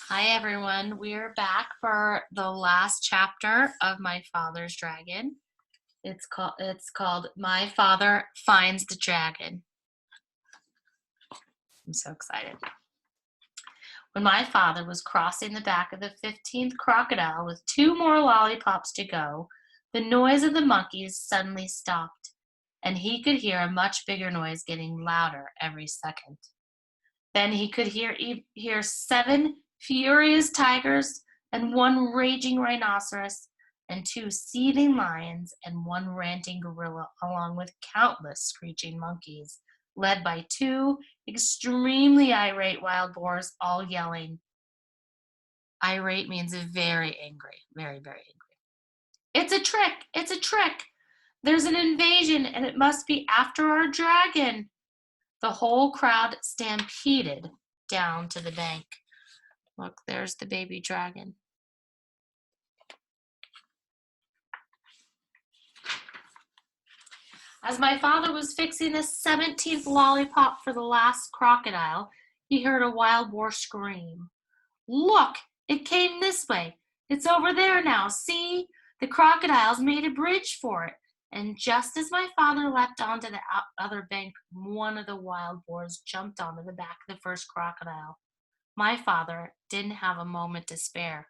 Hi everyone, we're back for the last chapter of My Father's Dragon. It's called My Father Finds the Dragon. I'm so excited. When my father was crossing the back of the 15th crocodile with 2 more lollipops to go, the noise of the monkeys suddenly stopped, and he could hear a much bigger noise getting louder every second. Then he could hear 7 furious tigers and 1 raging rhinoceros and 2 seething lions and 1 ranting gorilla, along with countless screeching monkeys, led by 2 extremely irate wild boars, all yelling. Irate means very angry, very, very angry. It's a trick! It's a trick! There's an invasion, and it must be after our dragon. The whole crowd stampeded down to the bank. Look, there's the baby dragon. As my father was fixing the 17th lollipop for the last crocodile, he heard a wild boar scream. Look, it came this way. It's over there now. See? The crocodiles made a bridge for it. And just as my father leapt onto the other bank, one of the wild boars jumped onto the back of the first crocodile. My father didn't have a moment to spare.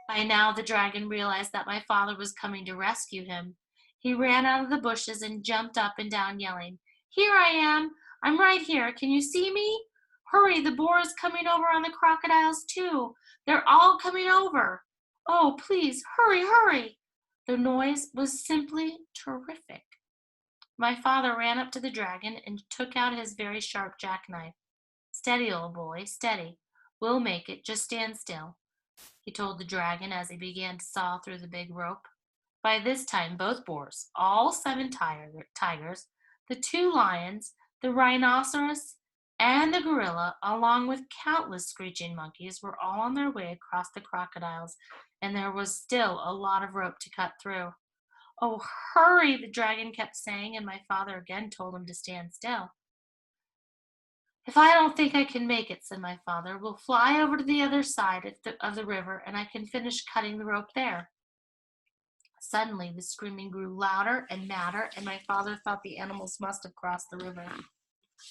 By now, the dragon realized that my father was coming to rescue him. He ran out of the bushes and jumped up and down, yelling, Here I am! I'm right here. Can you see me? Hurry, the boar is coming over on the crocodiles, too. They're all coming over. Oh, please, hurry, hurry. The noise was simply terrific. My father ran up to the dragon and took out his very sharp jackknife. Steady, old boy, steady. We'll make it. Just stand still, he told the dragon as he began to saw through the big rope. By this time, both boars, all 7 tigers, the 2 lions, the rhinoceros, and the gorilla, along with countless screeching monkeys, were all on their way across the crocodiles, and there was still a lot of rope to cut through. Oh, hurry, the dragon kept saying, and my father again told him to stand still. If I don't think I can make it, said my father, we'll fly over to the other side of the river and I can finish cutting the rope there. Suddenly, the screaming grew louder and madder, and my father thought the animals must have crossed the river.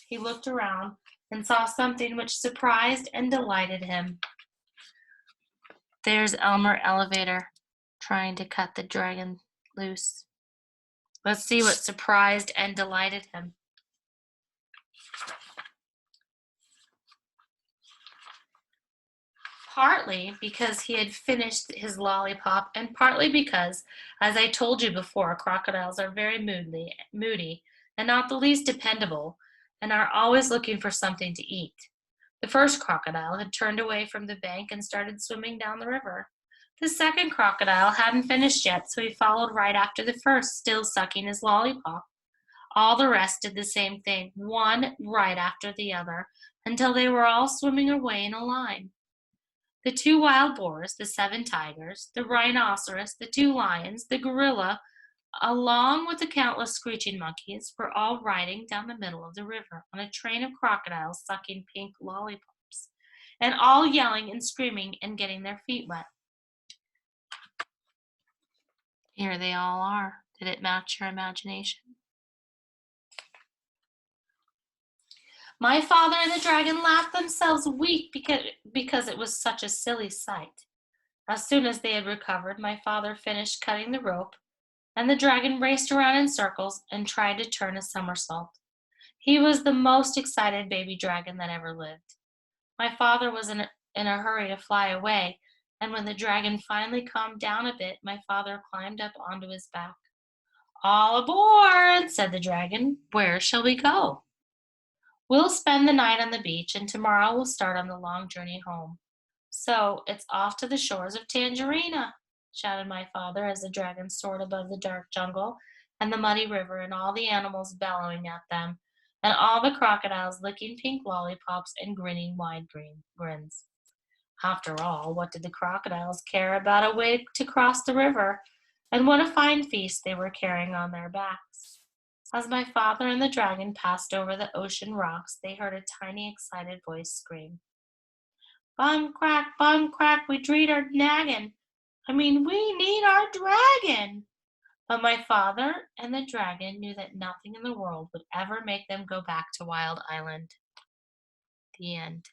He looked around and saw something which surprised and delighted him. There's Elmer Elevator trying to cut the dragon loose. Let's see what surprised and delighted him. Partly because he had finished his lollipop, and partly because, as I told you before, crocodiles are very moody, and not the least dependable, and are always looking for something to eat. The first crocodile had turned away from the bank and started swimming down the river. The second crocodile hadn't finished yet, so he followed right after the first, still sucking his lollipop. All the rest did the same thing, one right after the other, until they were all swimming away in a line. The 2 wild boars, the 7 tigers, the rhinoceros, the 2 lions, the gorilla, along with the countless screeching monkeys, were all riding down the middle of the river on a train of crocodiles sucking pink lollipops, and all yelling and screaming and getting their feet wet. Here they all are. Did it match your imagination? My father and the dragon laughed themselves weak because it was such a silly sight. As soon as they had recovered, my father finished cutting the rope, and the dragon raced around in circles and tried to turn a somersault. He was the most excited baby dragon that ever lived. My father was in a hurry to fly away, and when the dragon finally calmed down a bit, my father climbed up onto his back. All aboard, said the dragon. Where shall we go? We'll spend the night on the beach, and tomorrow we'll start on the long journey home. So it's off to the shores of Tangerina, shouted my father as the dragon soared above the dark jungle and the muddy river and all the animals bellowing at them, and all the crocodiles licking pink lollipops and grinning wide grins. After all, what did the crocodiles care about a way to cross the river? And what a fine feast they were carrying on their backs. As my father and the dragon passed over the ocean rocks, they heard a tiny, excited voice scream. bum crack, we dreed our naggin. We need our dragon. But my father and the dragon knew that nothing in the world would ever make them go back to Wild Island. The end.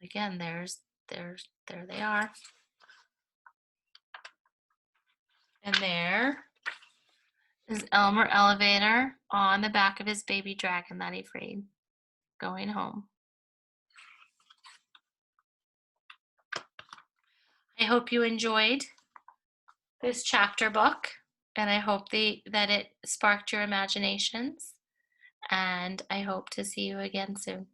Again, there they are. And there is Elmer Elevator on the back of his baby dragon that he freed, going home. I hope you enjoyed this chapter book, and I hope that it sparked your imaginations, and I hope to see you again soon.